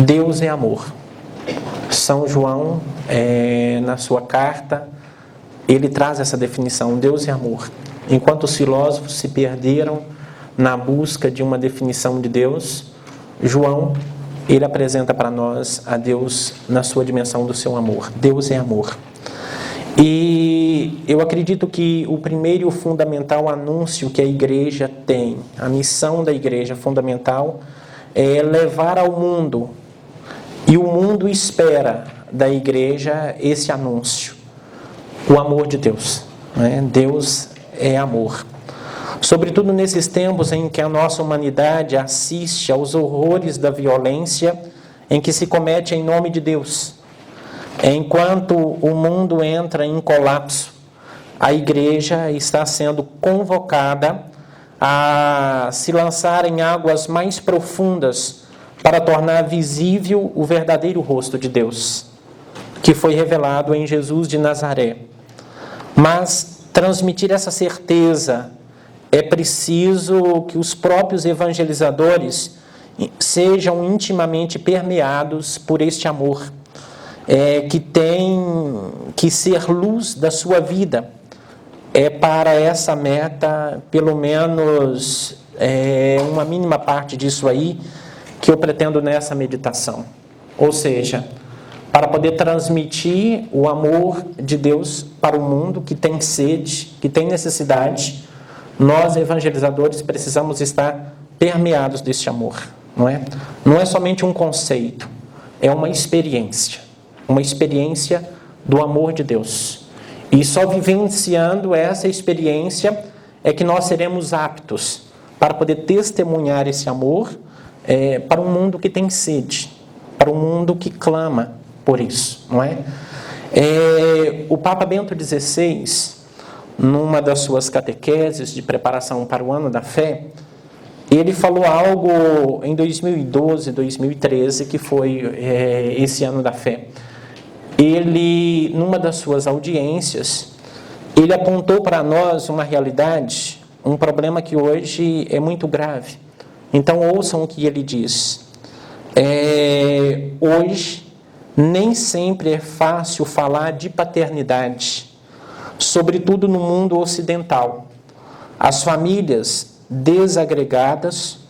Deus é amor. São João, na sua carta, ele traz essa definição: Deus é amor. Enquanto os filósofos se perderam na busca de uma definição de Deus, João, ele apresenta para nós a Deus na sua dimensão do seu amor. Deus é amor. E eu acredito que o primeiro e o fundamental anúncio que a igreja tem, a missão da igreja fundamental, é levar ao mundo, e o mundo espera da igreja esse anúncio: o amor de Deus. Deus é amor. Sobretudo nesses tempos em que a nossa humanidade assiste aos horrores da violência em que se comete em nome de Deus. Enquanto o mundo entra em colapso, a igreja está sendo convocada a se lançar em águas mais profundas para tornar visível o verdadeiro rosto de Deus, que foi revelado em Jesus de Nazaré. Mas transmitir essa certeza é preciso que os próprios evangelizadores sejam intimamente permeados por este amor, que tem que ser luz da sua vida. Para essa meta, pelo menos uma mínima parte disso aí, que eu pretendo nessa meditação. Ou seja, para poder transmitir o amor de Deus para o mundo que tem sede, que tem necessidade, nós evangelizadores precisamos estar permeados deste amor, não é? Não é somente um conceito, é uma experiência do amor de Deus. E só vivenciando essa experiência é que nós seremos aptos para poder testemunhar esse amor para um mundo que tem sede, para um mundo que clama por isso, não é? O Papa Bento XVI, numa das suas catequeses de preparação para o Ano da Fé, ele falou algo em 2012, 2013, que foi esse Ano da Fé. Ele, numa das suas audiências, ele apontou para nós uma realidade, um problema que hoje é muito grave. Então, ouçam o que ele diz. Hoje, nem sempre é fácil falar de paternidade, sobretudo no mundo ocidental. As famílias desagregadas,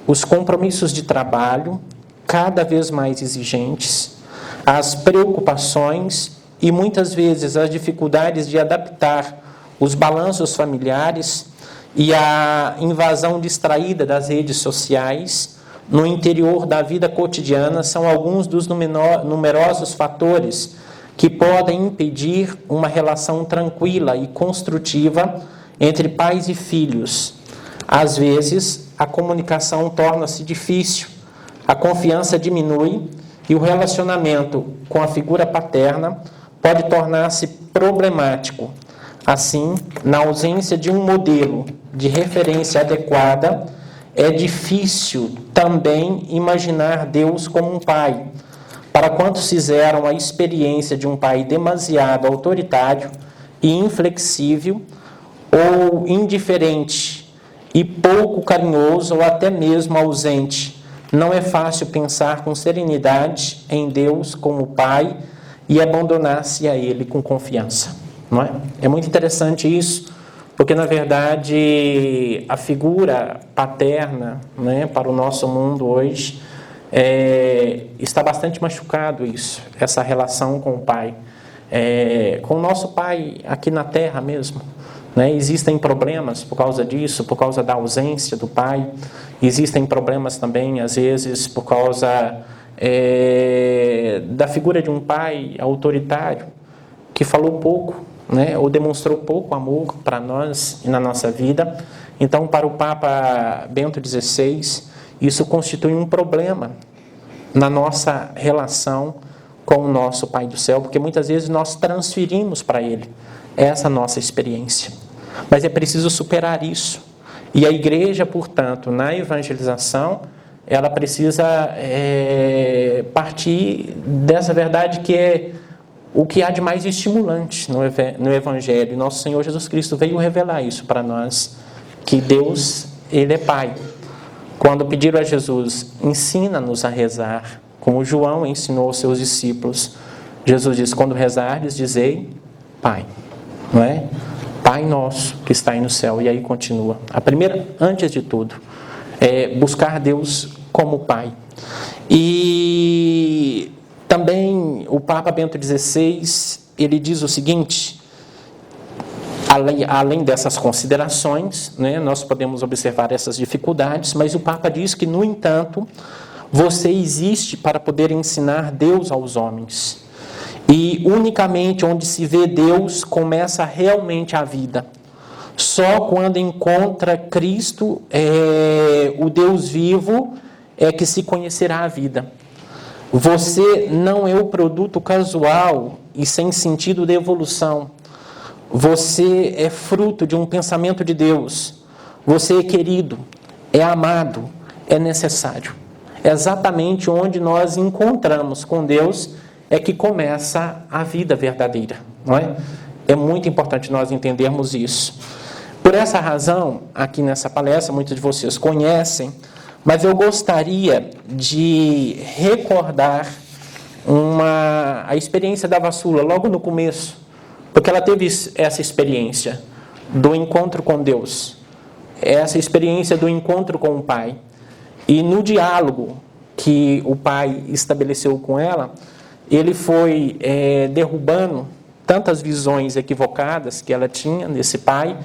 os compromissos de trabalho cada vez mais exigentes, as preocupações e muitas vezes as dificuldades de adaptar os balanços familiares e a invasão distraída das redes sociais no interior da vida cotidiana são alguns dos numerosos fatores que podem impedir uma relação tranquila e construtiva entre pais e filhos. Às vezes, a comunicação torna-se difícil, a confiança diminui e o relacionamento com a figura paterna pode tornar-se problemático. Assim, na ausência de um modelo de referência adequada, é difícil também imaginar Deus como um pai. Para quantos fizeram a experiência de um pai demasiado autoritário e inflexível, ou indiferente e pouco carinhoso, ou até mesmo ausente, não é fácil pensar com serenidade em Deus como pai e abandonar-se a Ele com confiança, não é? É muito interessante isso, porque, na verdade, a figura paterna, né, para o nosso mundo hoje, está bastante machucado isso, essa relação com o pai. Com o nosso pai aqui na Terra mesmo, né, existem problemas por causa disso, por causa da ausência do pai. Existem problemas também, às vezes, por causa da figura de um pai autoritário, que falou pouco, né, ou demonstrou pouco amor para nós e na nossa vida. Então, para o Papa Bento XVI, isso constitui um problema na nossa relação com o nosso Pai do Céu, porque muitas vezes nós transferimos para Ele essa nossa experiência. Mas é preciso superar isso. E a igreja, portanto, na evangelização, ela precisa partir dessa verdade que é o que há de mais estimulante no Evangelho. Nosso Senhor Jesus Cristo veio revelar isso para nós, que Deus, Ele é Pai. Quando pediram a Jesus, ensina-nos a rezar, como João ensinou aos seus discípulos. Jesus diz, quando rezardes, dizei, Pai, não é? Pai nosso que está aí no céu. E aí continua. A primeira, antes de tudo, é buscar Deus como Pai. E também o Papa Bento XVI, ele diz o seguinte, além dessas considerações, né, nós podemos observar essas dificuldades, mas o Papa diz que, no entanto, você existe para poder ensinar Deus aos homens. E unicamente onde se vê Deus começa realmente a vida. Só quando encontra Cristo, o Deus vivo, é que se conhecerá a vida. Você não é o produto casual e sem sentido de evolução. Você é fruto de um pensamento de Deus. Você é querido, é amado, é necessário. É exatamente onde nós encontramos com Deus é que começa a vida verdadeira, não é? É muito importante nós entendermos isso. Por essa razão, aqui nessa palestra, muitos de vocês conhecem, mas eu gostaria de recordar a experiência da Vassula, logo no começo, porque ela teve essa experiência do encontro com Deus, essa experiência do encontro com o Pai. E no diálogo que o Pai estabeleceu com ela, ele foi derrubando tantas visões equivocadas que ela tinha desse Pai,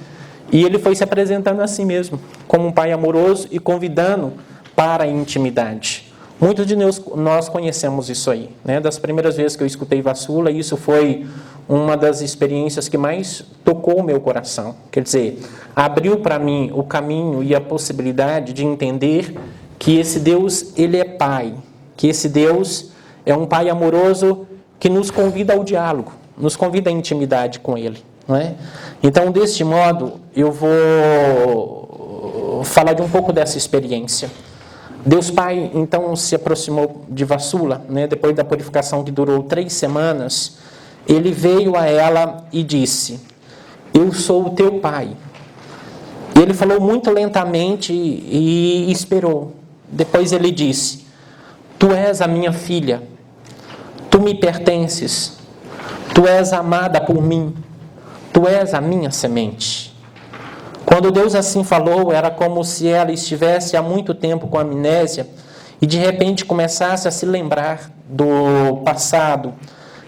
e ele foi se apresentando a si mesmo, como um Pai amoroso e convidando para a intimidade. Muitos de nós conhecemos isso aí, né? Das primeiras vezes que eu escutei Vassula, isso foi uma das experiências que mais tocou o meu coração. Quer dizer, abriu para mim o caminho e a possibilidade de entender que esse Deus, ele é Pai, que esse Deus é um Pai amoroso que nos convida ao diálogo, nos convida à intimidade com Ele, não é? Então, deste modo, eu vou falar de um pouco dessa experiência. Deus Pai, então, se aproximou de Vassula, né? Depois da purificação que durou 3 semanas, Ele veio a ela e disse, eu sou o teu Pai. E Ele falou muito lentamente e esperou. Depois Ele disse, tu és a minha filha, tu me pertences, tu és amada por mim, tu és a minha semente. Quando Deus assim falou, era como se ela estivesse há muito tempo com amnésia e de repente começasse a se lembrar do passado,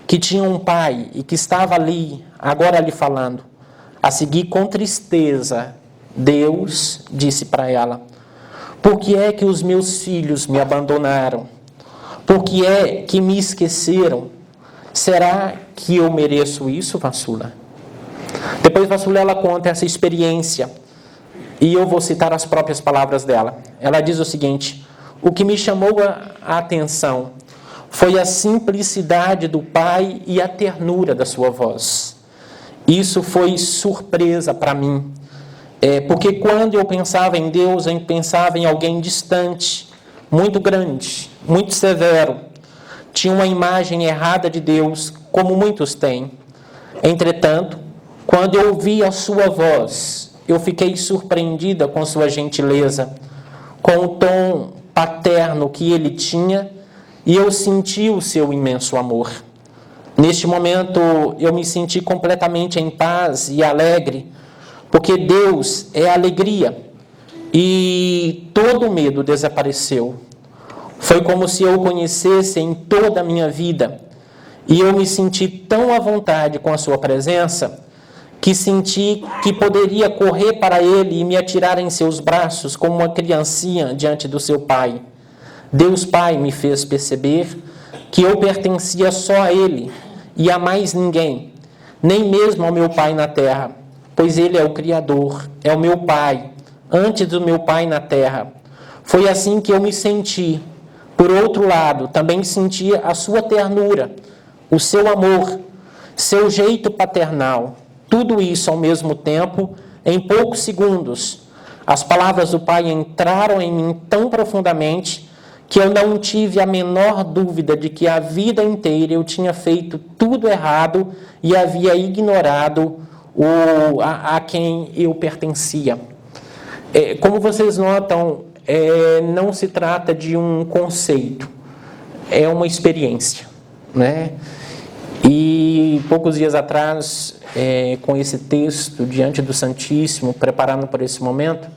que tinha um pai e que estava ali, agora lhe falando. A seguir, com tristeza, Deus disse para ela, por que é que os meus filhos me abandonaram? Por que é que me esqueceram? Será que eu mereço isso, Vassula? Depois Vassula, ela conta essa experiência, e eu vou citar as próprias palavras dela. Ela diz o seguinte, o que me chamou a atenção foi a simplicidade do Pai e a ternura da sua voz. Isso foi surpresa para mim, porque quando eu pensava em Deus, eu pensava em alguém distante, muito grande, muito severo. Tinha uma imagem errada de Deus, como muitos têm. Entretanto, quando eu ouvi a sua voz, eu fiquei surpreendida com sua gentileza, com o tom paterno que ele tinha, e eu senti o seu imenso amor. Neste momento, eu me senti completamente em paz e alegre, porque Deus é alegria, e todo o medo desapareceu. Foi como se eu o conhecesse em toda a minha vida, e eu me senti tão à vontade com a sua presença, que senti que poderia correr para ele e me atirar em seus braços como uma criancinha diante do seu pai. Deus Pai me fez perceber que eu pertencia só a Ele e a mais ninguém, nem mesmo ao meu Pai na terra, pois Ele é o Criador, é o meu Pai, antes do meu Pai na terra. Foi assim que eu me senti. Por outro lado, também sentia a sua ternura, o seu amor, seu jeito paternal. Tudo isso ao mesmo tempo, em poucos segundos. As palavras do Pai entraram em mim tão profundamente que eu não tive a menor dúvida de que a vida inteira eu tinha feito tudo errado e havia ignorado a quem eu pertencia. Como vocês notam, não se trata de um conceito. é uma experiência, né? E poucos dias atrás, com esse texto diante do Santíssimo, preparando para esse momento,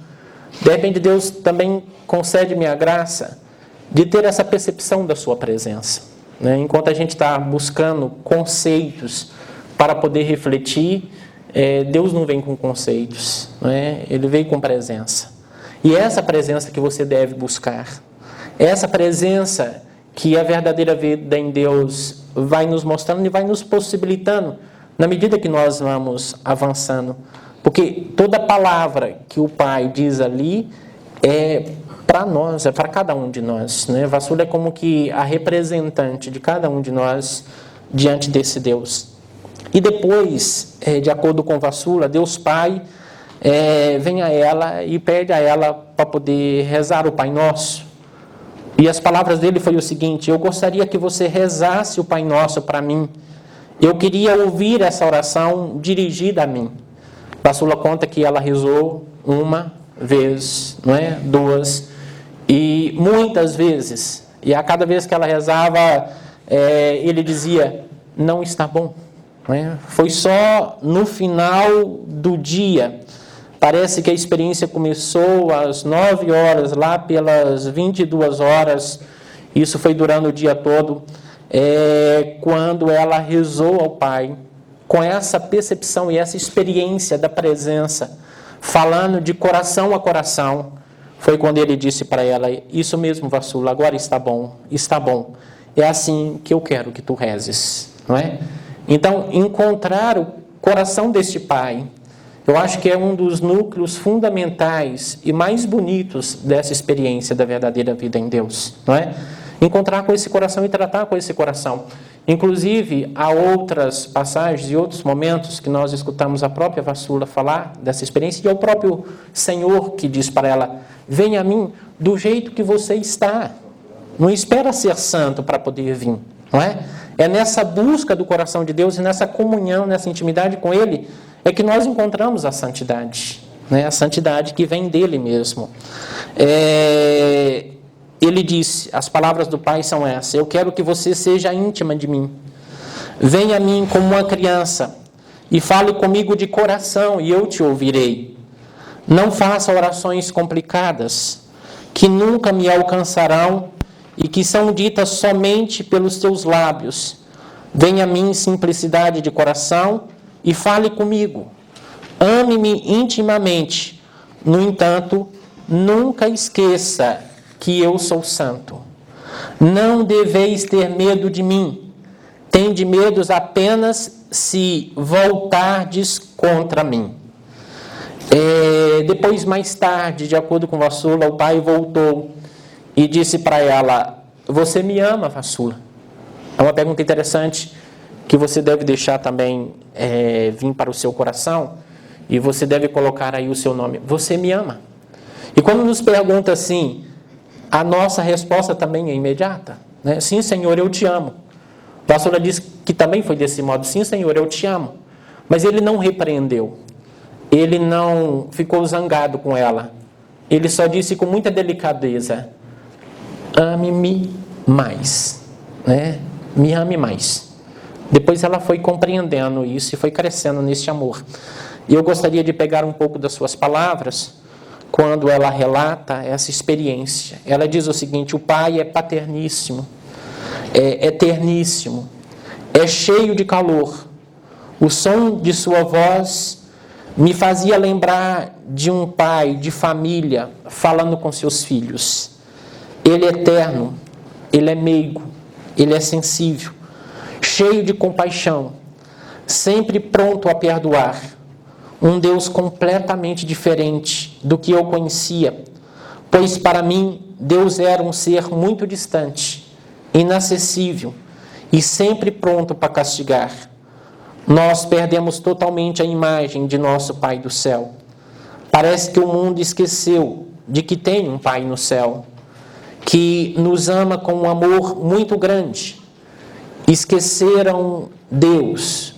de repente Deus também concede-me a graça de ter essa percepção da sua presença, né? Enquanto a gente está buscando conceitos para poder refletir, Deus não vem com conceitos, né? Ele vem com presença. E é essa presença que você deve buscar. É essa presença que a verdadeira vida em Deus vai nos mostrando e vai nos possibilitando na medida que nós vamos avançando. Porque toda palavra que o Pai diz ali é para nós, é para cada um de nós, né? Vassula é como que a representante de cada um de nós diante desse Deus. E depois, de acordo com Vassula, Deus Pai vem a ela e pede a ela para poder rezar o Pai Nosso. E as palavras dele foi o seguinte: eu gostaria que você rezasse o Pai Nosso para mim. Eu queria ouvir essa oração dirigida a mim. Vassula conta que ela rezou uma vez, não é? Duas, e muitas vezes. E a cada vez que ela rezava, ele dizia, não está bom. Não é? Foi só no final do dia. Parece que a experiência começou às 9 horas, lá pelas 22 horas, isso foi durando o dia todo, quando ela rezou ao Pai, com essa percepção e essa experiência da presença, falando de coração a coração, foi quando ele disse para ela, isso mesmo, Vassula, agora está bom, é assim que eu quero que tu rezes, não é? Então, encontrar o coração deste Pai, eu acho que é um dos núcleos fundamentais e mais bonitos dessa experiência da verdadeira vida em Deus, não é? Encontrar com esse coração e tratar com esse coração. Inclusive, há outras passagens e outros momentos que nós escutamos a própria Vassula falar dessa experiência, e é o próprio Senhor que diz para ela, venha a mim do jeito que você está. Não espera ser santo para poder vir, não é? É nessa busca do coração de Deus e nessa comunhão, nessa intimidade com Ele, é que nós encontramos a santidade, né? A santidade que vem dele mesmo. Ele disse, as palavras do Pai são essas, eu quero que você seja íntima de mim. Venha a mim como uma criança e fale comigo de coração e eu te ouvirei. Não faça orações complicadas que nunca me alcançarão e que são ditas somente pelos teus lábios. Venha a mim simplicidade de coração e fale comigo. Ame-me intimamente. No entanto, nunca esqueça que eu sou santo. Não deveis ter medo de mim. Tende medos apenas se voltardes contra mim. Depois, mais tarde, de acordo com Vassula, o Pai voltou e disse para ela, você me ama, Vassula? É uma pergunta interessante que você deve deixar também vir para o seu coração e você deve colocar aí o seu nome. Você me ama? E quando nos pergunta assim, a nossa resposta também é imediata, né? Sim, Senhor, eu te amo. Vassula diz que também foi desse modo. Sim, Senhor, eu te amo. Mas ele não repreendeu. Ele não ficou zangado com ela. Ele só disse com muita delicadeza, ame-me mais, né? Me ame mais. Depois ela foi compreendendo isso e foi crescendo nesse amor. E eu gostaria de pegar um pouco das suas palavras, quando ela relata essa experiência. Ela diz o seguinte, o Pai é paterníssimo, é eterníssimo, é cheio de calor. O som de sua voz me fazia lembrar de um pai de família falando com seus filhos. Ele é eterno, ele é meigo, ele é sensível, cheio de compaixão, sempre pronto a perdoar. Um Deus completamente diferente do que eu conhecia, pois para mim Deus era um ser muito distante, inacessível e sempre pronto para castigar. Nós perdemos totalmente a imagem de nosso Pai do céu. Parece que o mundo esqueceu de que tem um Pai no céu, que nos ama com um amor muito grande. Esqueceram Deus.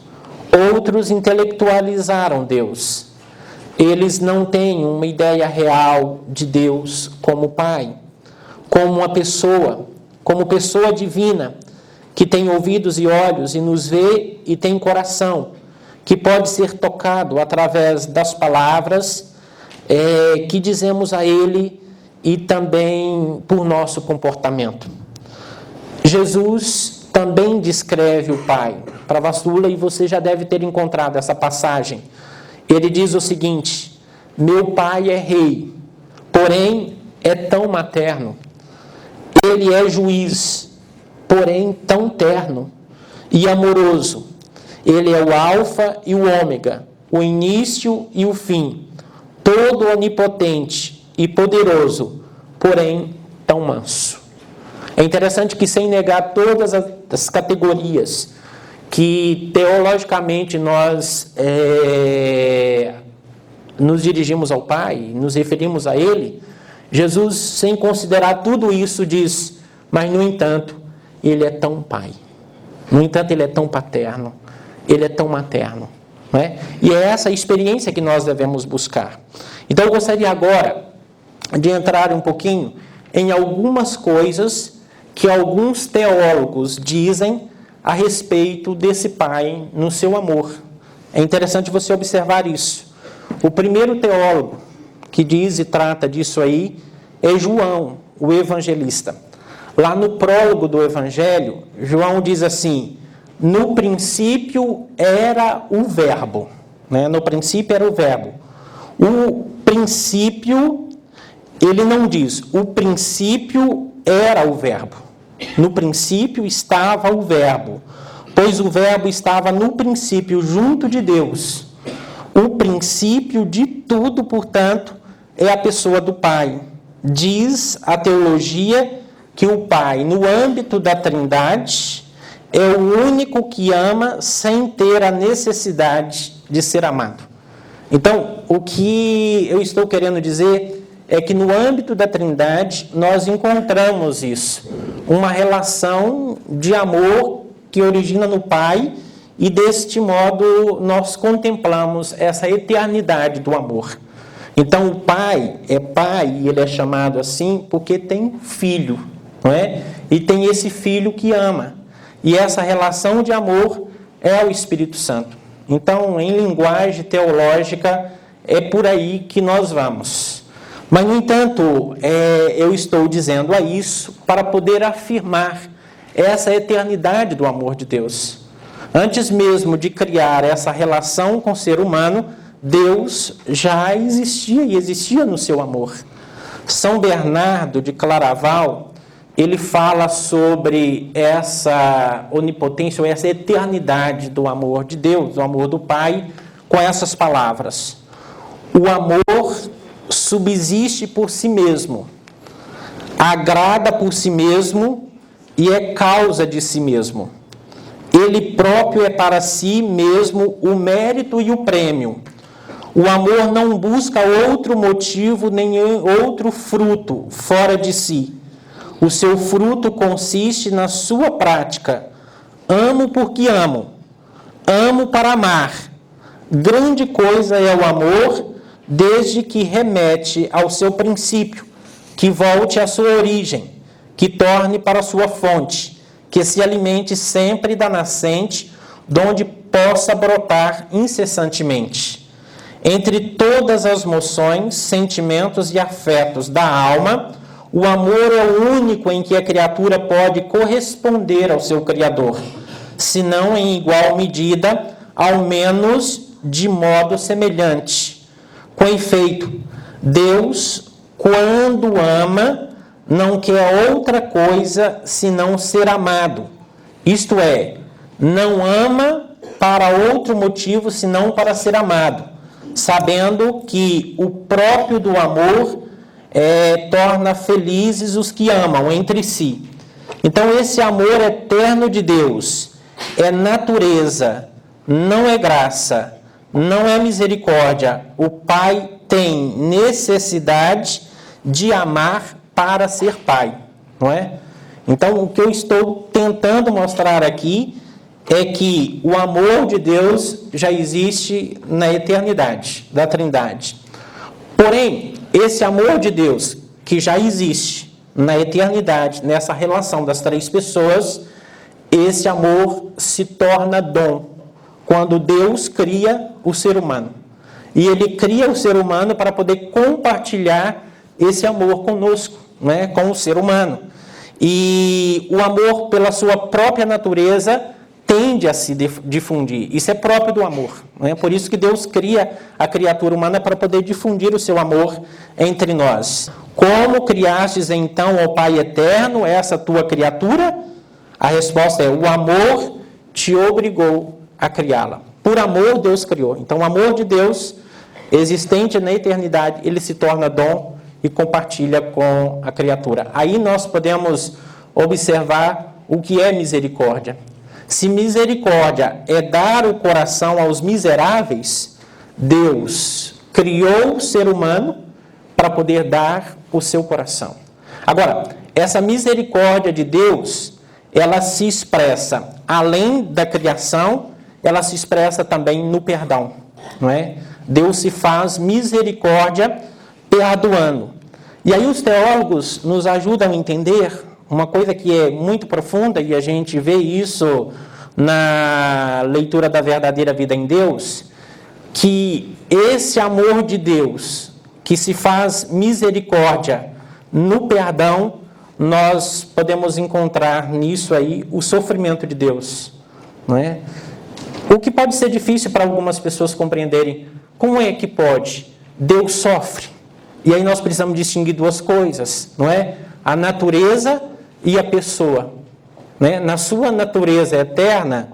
Outros intelectualizaram Deus. Eles não têm uma ideia real de Deus como Pai, como uma pessoa, como pessoa divina, que tem ouvidos e olhos e nos vê e tem coração, que pode ser tocado através das palavras que dizemos a Ele e também por nosso comportamento. Jesus também descreve o Pai. Para Vassula, e você já deve ter encontrado essa passagem. Ele diz o seguinte: meu Pai é rei, porém é tão materno. Ele é juiz, porém tão terno e amoroso. Ele é o alfa e o ômega, o início e o fim, todo onipotente e poderoso, porém tão manso. É interessante que, sem negar todas as categorias que teologicamente nós nos dirigimos ao Pai, nos referimos a Ele, Jesus, sem considerar tudo isso, diz: mas, no entanto, Ele é tão Pai. No entanto, Ele é tão paterno. Ele é tão materno. Não é? E é essa experiência que nós devemos buscar. Então, eu gostaria agora de entrar um pouquinho em algumas coisas que alguns teólogos dizem a respeito desse Pai no seu amor. É interessante você observar isso. O primeiro teólogo que diz e trata disso aí é João, o evangelista. Lá no prólogo do Evangelho, João diz assim: no princípio era o Verbo. Né? No princípio era o Verbo. O princípio, ele não diz, o princípio era o Verbo. No princípio estava o Verbo, pois o Verbo estava no princípio junto de Deus. O princípio de tudo, portanto, é a pessoa do Pai. Diz a teologia que o Pai, no âmbito da Trindade, é o único que ama sem ter a necessidade de ser amado. Então, o que eu estou querendo dizer é que no âmbito da Trindade nós encontramos isso, uma relação de amor que origina no Pai, e deste modo nós contemplamos essa eternidade do amor. Então o Pai, e ele é chamado assim porque tem filho, não é? E tem esse filho que ama, e essa relação de amor é o Espírito Santo. Então, em linguagem teológica, é por aí que nós vamos. Mas, no entanto, eu estou dizendo isso para poder afirmar essa eternidade do amor de Deus. Antes mesmo de criar essa relação com o ser humano, Deus já existia e existia no seu amor. São Bernardo de Claraval, ele fala sobre essa onipotência, ou essa eternidade do amor de Deus, do amor do Pai, com essas palavras: o amor subsiste por si mesmo, agrada por si mesmo e é causa de si mesmo. Ele próprio é para si mesmo o mérito e o prêmio. O amor não busca outro motivo nem outro fruto fora de si. O seu fruto consiste na sua prática. Amo porque amo. Amo para amar. Grande coisa é o amor, desde que remete ao seu princípio, que volte à sua origem, que torne para a sua fonte, que se alimente sempre da nascente, donde possa brotar incessantemente. Entre todas as moções, sentimentos e afetos da alma, o amor é o único em que a criatura pode corresponder ao seu Criador, se não em igual medida, ao menos de modo semelhante. Com efeito, Deus, quando ama, não quer outra coisa senão ser amado. Isto é, não ama para outro motivo senão para ser amado, sabendo que o próprio do amor torna felizes os que amam entre si. Então, esse amor eterno de Deus é natureza, não é graça, não é misericórdia. O Pai tem necessidade de amar para ser Pai, não é? Então, o que eu estou tentando mostrar aqui é que o amor de Deus já existe na eternidade da Trindade. Porém, esse amor de Deus, que já existe, na eternidade, nessa relação das três pessoas, esse amor se torna dom, quando Deus cria o ser humano. E Ele cria o ser humano para poder compartilhar esse amor conosco, né, com o ser humano. E o amor, pela sua própria natureza, tende a se difundir. Isso é próprio do amor. Né? Por isso que Deus cria a criatura humana para poder difundir o seu amor entre nós. Como criastes então, ó Pai eterno, essa tua criatura? A resposta é: o amor te obrigou a criá-la. Por amor, Deus criou. Então, o amor de Deus, existente na eternidade, ele se torna dom e compartilha com a criatura. Aí nós podemos observar o que é misericórdia. Se misericórdia é dar o coração aos miseráveis, Deus criou o ser humano para poder dar o seu coração. Agora, essa misericórdia de Deus, ela se expressa, além da criação, ela se expressa também no perdão, não é? Deus se faz misericórdia perdoando. E aí os teólogos nos ajudam a entender uma coisa que é muito profunda, e a gente vê isso na leitura da verdadeira vida em Deus, que esse amor de Deus, que se faz misericórdia no perdão, nós podemos encontrar nisso aí o sofrimento de Deus, não é? O que pode ser difícil para algumas pessoas compreenderem. Como é que pode? Deus sofre. E aí nós precisamos distinguir duas coisas, não é? A natureza e a pessoa. Né? Na sua natureza eterna,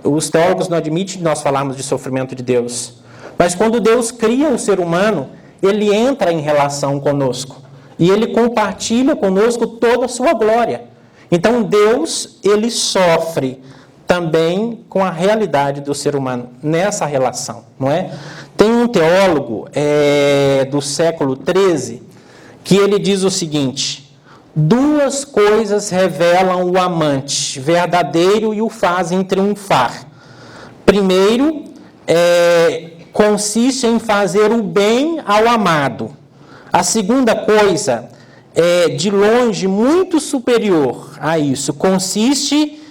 os teólogos não admitem que nós falamos de sofrimento de Deus. Mas quando Deus cria o ser humano, ele entra em relação conosco. E ele compartilha conosco toda a sua glória. Então Deus, ele sofre também com a realidade do ser humano, nessa relação, não é? Tem um teólogo do século XIII que ele diz o seguinte: duas coisas revelam o amante verdadeiro e o fazem triunfar. Primeiro, consiste em fazer o bem ao amado. A segunda coisa é, de longe, muito superior a isso, consiste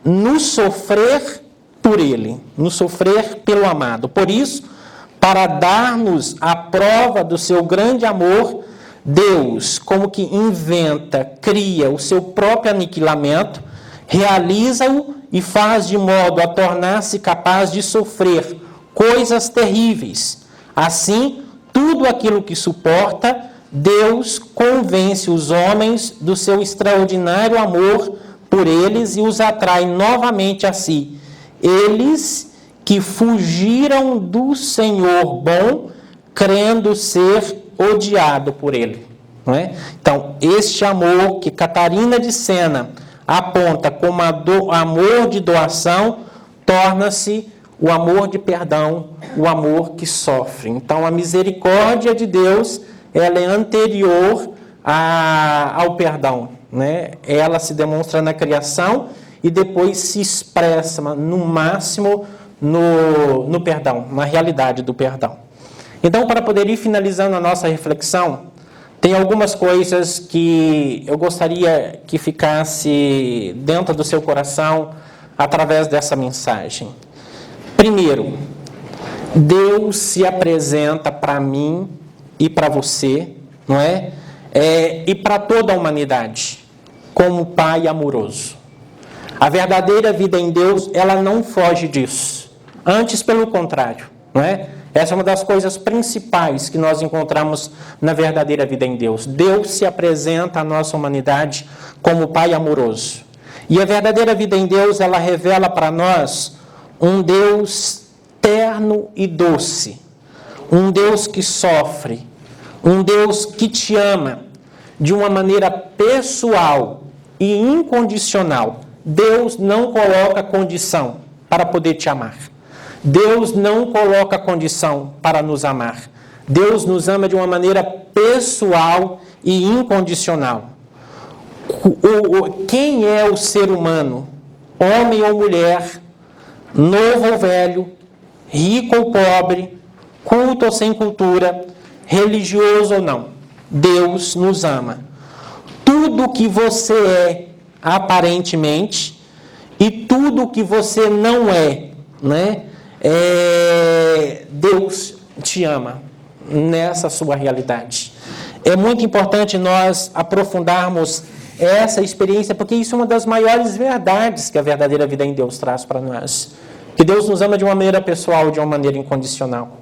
no sofrer por ele, no sofrer pelo amado. Por isso, para dar-nos a prova do seu grande amor, Deus, como que inventa, cria o seu próprio aniquilamento, realiza-o e faz de modo a tornar-se capaz de sofrer coisas terríveis. Assim, tudo aquilo que suporta, Deus convence os homens do seu extraordinário amor por eles e os atrai novamente a si. Eles que fugiram do Senhor bom, crendo ser odiado por ele. Não é? Então, este amor que Catarina de Sena aponta como amor de doação, torna-se o amor de perdão, o amor que sofre. Então, a misericórdia de Deus, ela é anterior ao perdão. Né? Ela se demonstra na criação e depois se expressa no máximo no perdão, na realidade do perdão. Então, para poder ir finalizando a nossa reflexão, tem algumas coisas que eu gostaria que ficasse dentro do seu coração através dessa mensagem. Primeiro, Deus se apresenta para mim e para você, não é? E para toda a humanidade, como Pai amoroso. A verdadeira vida em Deus, ela não foge disso. Antes, pelo contrário, não é? Essa é uma das coisas principais que nós encontramos na verdadeira vida em Deus. Deus se apresenta à nossa humanidade como Pai amoroso. E a verdadeira vida em Deus, ela revela para nós um Deus terno e doce. Um Deus que sofre. Um Deus que te ama de uma maneira pessoal e incondicional. Deus não coloca condição para poder te amar. Deus não coloca condição para nos amar. Deus nos ama de uma maneira pessoal e incondicional. Quem é o ser humano, homem ou mulher, novo ou velho, rico ou pobre, culto ou sem cultura, religioso ou não, Deus nos ama. tudo que você é aparentemente e tudo que você não é, né? Deus te ama nessa sua realidade. É muito importante nós aprofundarmos essa experiência, porque isso é uma das maiores verdades que a verdadeira vida em Deus traz para nós. Que Deus nos ama de uma maneira pessoal, de uma maneira incondicional.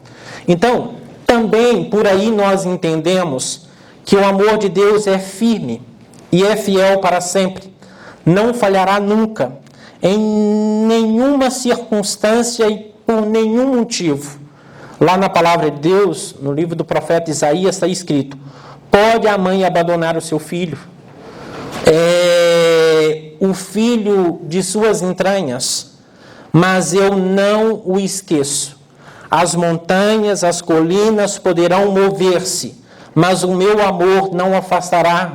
Então, também por aí nós entendemos que o amor de Deus é firme e é fiel para sempre. Não falhará nunca, em nenhuma circunstância e por nenhum motivo. Lá na palavra de Deus, no livro do profeta Isaías, está escrito: pode a mãe abandonar o seu filho, o filho de suas entranhas, mas eu não o esqueço. As montanhas, as colinas poderão mover-se, mas o meu amor não afastará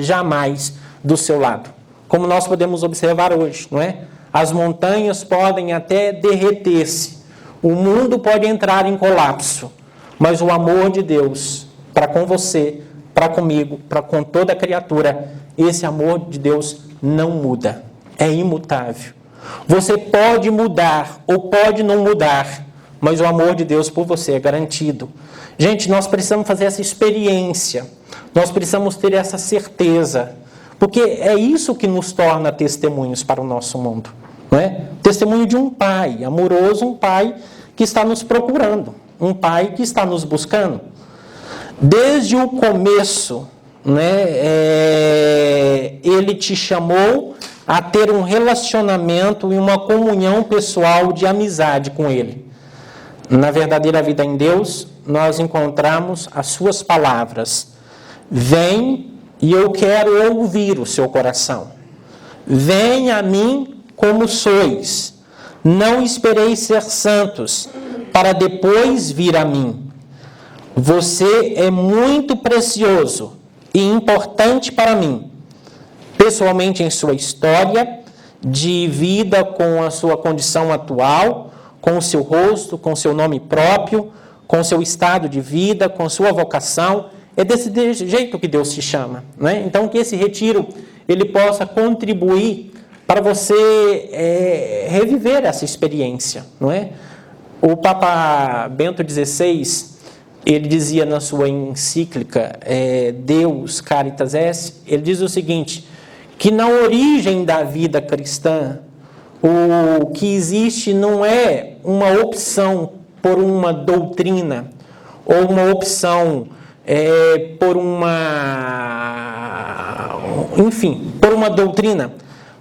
jamais do seu lado. Como nós podemos observar hoje, não é? As montanhas podem até derreter-se, o mundo pode entrar em colapso, mas o amor de Deus para com você, para comigo, para com toda a criatura, esse amor de Deus não muda, é imutável. Você pode mudar ou pode não mudar, mas o amor de Deus por você é garantido. Gente, nós precisamos fazer essa experiência, nós precisamos ter essa certeza, porque é isso que nos torna testemunhos para o nosso mundo, não é? Testemunho de um pai amoroso, um pai que está nos procurando, um pai que está nos buscando. Desde o começo, né, ele te chamou a ter um relacionamento e uma comunhão pessoal de amizade com ele. Na verdadeira vida em Deus, nós encontramos as suas palavras: vem e eu quero ouvir o seu coração. Vem a mim como sois. Não espereis ser santos para depois vir a mim. Você é muito precioso e importante para mim, pessoalmente em sua história de vida, com a sua condição atual, com o seu rosto, com o seu nome próprio, com o seu estado de vida, com sua vocação. É desse jeito que Deus te chama, né? Então, que esse retiro ele possa contribuir para você reviver essa experiência, não é? O Papa Bento XVI, ele dizia na sua encíclica Deus Caritas Est, ele diz o seguinte, que na origem da vida cristã, o que existe não é uma opção por uma doutrina, ou uma opção por uma doutrina,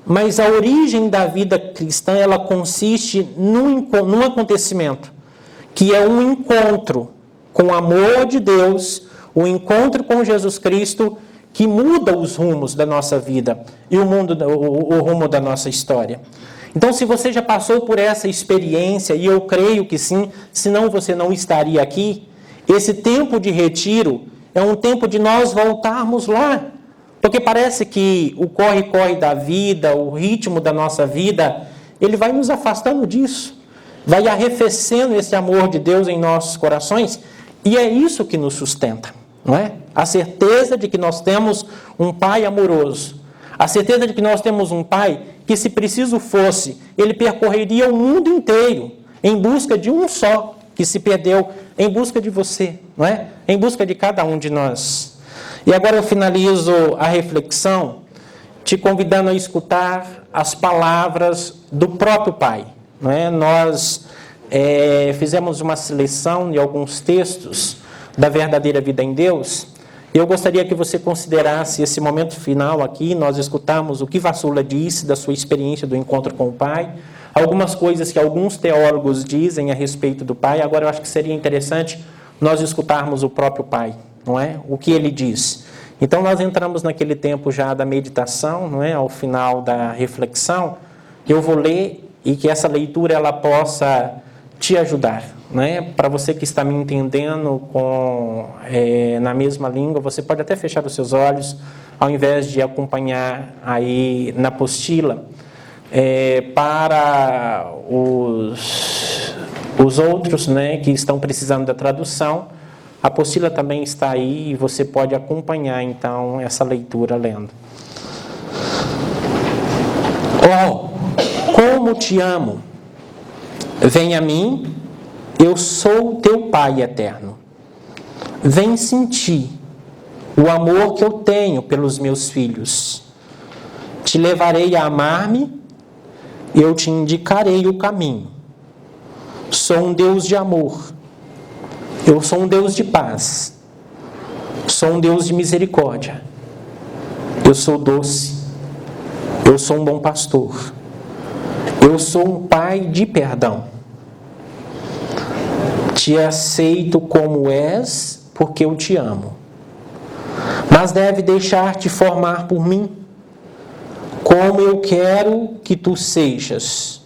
mas a origem da vida cristã, ela consiste num acontecimento, que é um encontro com o amor de Deus, o encontro com Jesus Cristo, que muda os rumos da nossa vida e o rumo da nossa história. Então, se você já passou por essa experiência, e eu creio que sim, senão você não estaria aqui, esse tempo de retiro é um tempo de nós voltarmos lá, porque parece que o corre-corre da vida, o ritmo da nossa vida, ele vai nos afastando disso, vai arrefecendo esse amor de Deus em nossos corações, e é isso que nos sustenta, não é? A certeza de que nós temos um Pai amoroso, a certeza de que nós temos um Pai que, se preciso fosse, ele percorreria o mundo inteiro em busca de um só que se perdeu, em busca de você, não é? Em busca de cada um de nós. E agora eu finalizo a reflexão te convidando a escutar as palavras do próprio Pai, não é? Nós fizemos uma seleção de alguns textos da verdadeira vida em Deus. Eu gostaria que você considerasse esse momento final aqui, nós escutamos o que Vassula disse da sua experiência do encontro com o Pai, algumas coisas que alguns teólogos dizem a respeito do Pai. Agora eu acho que seria interessante nós escutarmos o próprio Pai, não é? O que ele diz. Então nós entramos naquele tempo já da meditação, não é? Ao final da reflexão, eu vou ler e que essa leitura ela possa te ajudar, né? Para você que está me entendendo na mesma língua, você pode até fechar os seus olhos, ao invés de acompanhar aí na apostila. Para os outros, né, que estão precisando da tradução, A apostila também está aí e você pode acompanhar então essa leitura lendo. Oh, como te amo! Vem a mim, eu sou teu Pai eterno. Vem sentir o amor que eu tenho pelos meus filhos. Te levarei a amar-me, eu te indicarei o caminho. Sou um Deus de amor. Eu sou um Deus de paz. Sou um Deus de misericórdia. Eu sou doce. Eu sou um bom pastor. Eu sou um pai de perdão. Te aceito como és, porque eu te amo. Mas deve deixar-te formar por mim, como eu quero que tu sejas.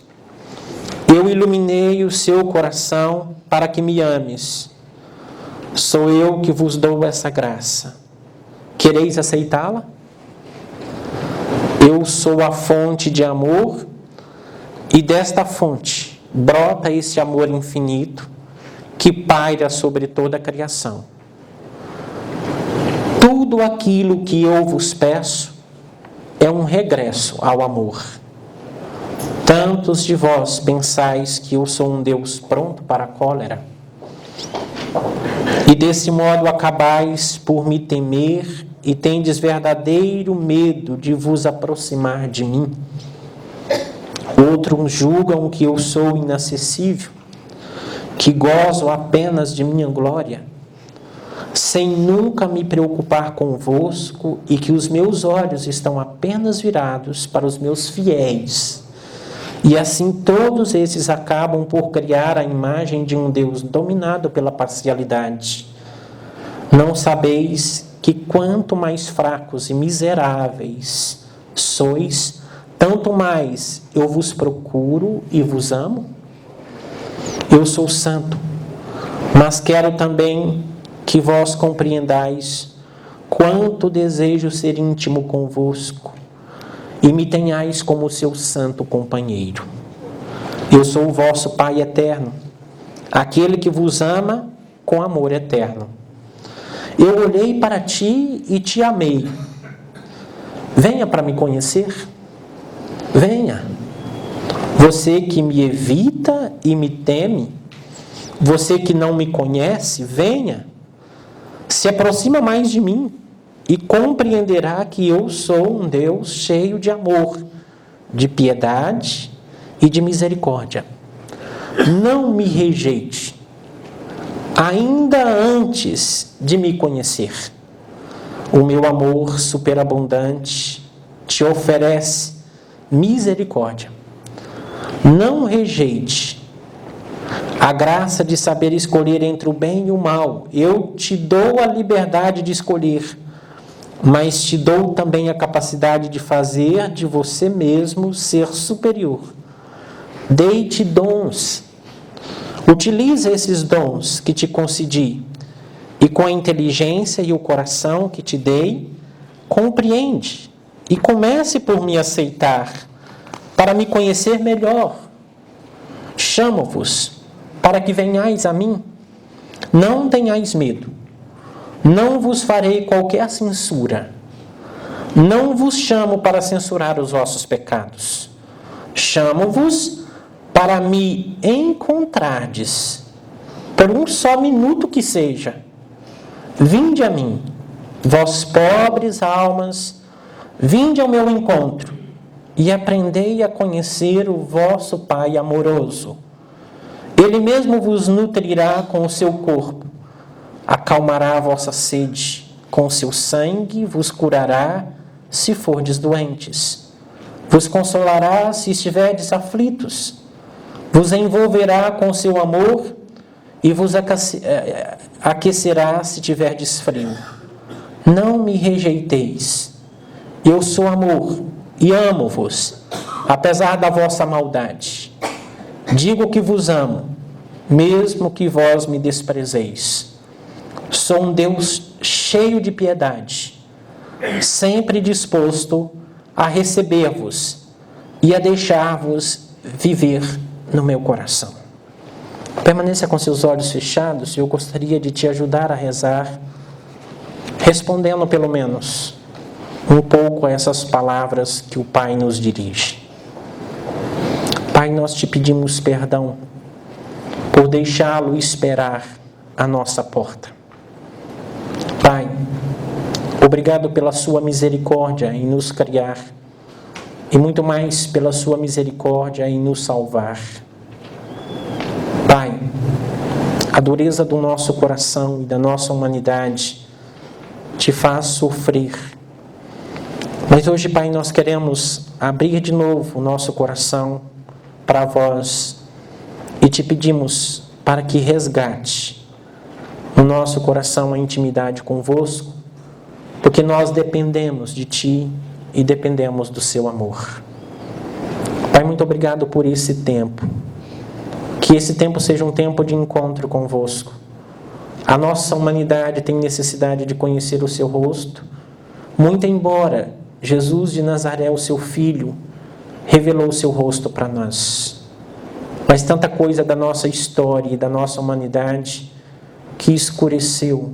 Eu iluminei o seu coração para que me ames. Sou eu que vos dou essa graça. Quereis aceitá-la? Eu sou a fonte de amor, e desta fonte brota esse amor infinito que paira sobre toda a criação. Tudo aquilo que eu vos peço é um regresso ao amor. Tantos de vós pensais que eu sou um Deus pronto para a cólera, e desse modo acabais por me temer e tendes verdadeiro medo de vos aproximar de mim. Outros julgam que eu sou inacessível, que gozo apenas de minha glória, sem nunca me preocupar convosco, e que os meus olhos estão apenas virados para os meus fiéis. E assim todos esses acabam por criar a imagem de um Deus dominado pela parcialidade. Não sabeis que quanto mais fracos e miseráveis sois, tanto mais eu vos procuro e vos amo? Eu sou santo, mas quero também que vós compreendais quanto desejo ser íntimo convosco e me tenhais como seu santo companheiro. Eu sou o vosso Pai eterno, aquele que vos ama com amor eterno. Eu olhei para ti e te amei. Venha para me conhecer. Venha. Você que me evita e me teme, você que não me conhece, venha. Se aproxima mais de mim e compreenderá que eu sou um Deus cheio de amor, de piedade e de misericórdia. Não me rejeite, ainda antes de me conhecer. O meu amor superabundante te oferece misericórdia. Não rejeite a graça de saber escolher entre o bem e o mal. Eu te dou a liberdade de escolher, mas te dou também a capacidade de fazer de você mesmo ser superior. Dei-te dons. Utilize esses dons que te concedi, e com a inteligência e o coração que te dei, compreende e comece por me aceitar, para me conhecer melhor. Chamo-vos para que venhais a mim. Não tenhais medo. Não vos farei qualquer censura. Não vos chamo para censurar os vossos pecados. Chamo-vos para me encontrardes, por um só minuto que seja. Vinde a mim, vós pobres almas, vinde ao meu encontro e aprendei a conhecer o vosso Pai amoroso. Ele mesmo vos nutrirá com o seu corpo, acalmará a vossa sede, com o seu sangue vos curará se fordes doentes, vos consolará se estiverdes aflitos, vos envolverá com o seu amor e vos aquecerá se tiverdes frio. Não me rejeiteis. Eu sou amor e amo-vos, apesar da vossa maldade. Digo que vos amo, mesmo que vós me desprezeis. Sou um Deus cheio de piedade, sempre disposto a receber-vos e a deixar-vos viver no meu coração. Permaneça com seus olhos fechados e eu gostaria de te ajudar a rezar, respondendo pelo menos um pouco a essas palavras que o Pai nos dirige. Pai, nós te pedimos perdão por deixá-lo esperar à nossa porta. Pai, obrigado pela sua misericórdia em nos criar e muito mais pela sua misericórdia em nos salvar. Pai, a dureza do nosso coração e da nossa humanidade te faz sofrer. Mas hoje, Pai, nós queremos abrir de novo o nosso coração para vós e te pedimos para que resgate no nosso coração a intimidade convosco, porque nós dependemos de Ti e dependemos do Seu amor. Pai, muito obrigado por esse tempo. Que esse tempo seja um tempo de encontro convosco. A nossa humanidade tem necessidade de conhecer o Seu rosto, muito embora Jesus de Nazaré, o Seu Filho, revelou o Seu rosto para nós. Mas tanta coisa da nossa história e da nossa humanidade que escureceu,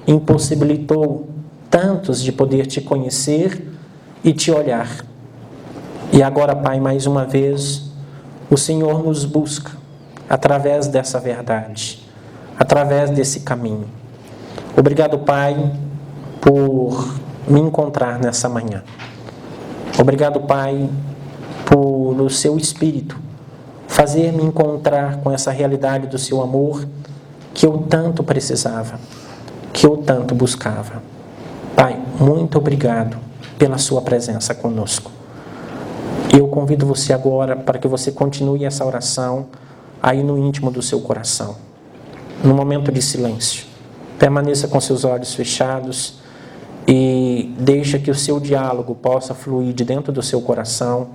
impossibilitou tantos de poder Te conhecer e Te olhar. E agora, Pai, mais uma vez, o Senhor nos busca através dessa verdade, através desse caminho. Obrigado, Pai, por me encontrar nessa manhã. Obrigado, Pai, por o Seu Espírito fazer-me encontrar com essa realidade do Seu amor que eu tanto precisava, que eu tanto buscava. Pai, muito obrigado pela Sua presença conosco. Eu convido você agora para que você continue essa oração aí no íntimo do seu coração, no momento de silêncio. Permaneça com seus olhos fechados e deixa que o seu diálogo possa fluir de dentro do seu coração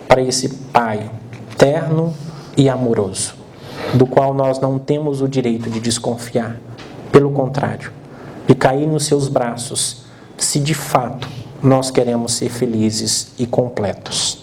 para esse Pai terno e amoroso, do qual nós não temos o direito de desconfiar. Pelo contrário, de cair nos seus braços, se de fato nós queremos ser felizes e completos.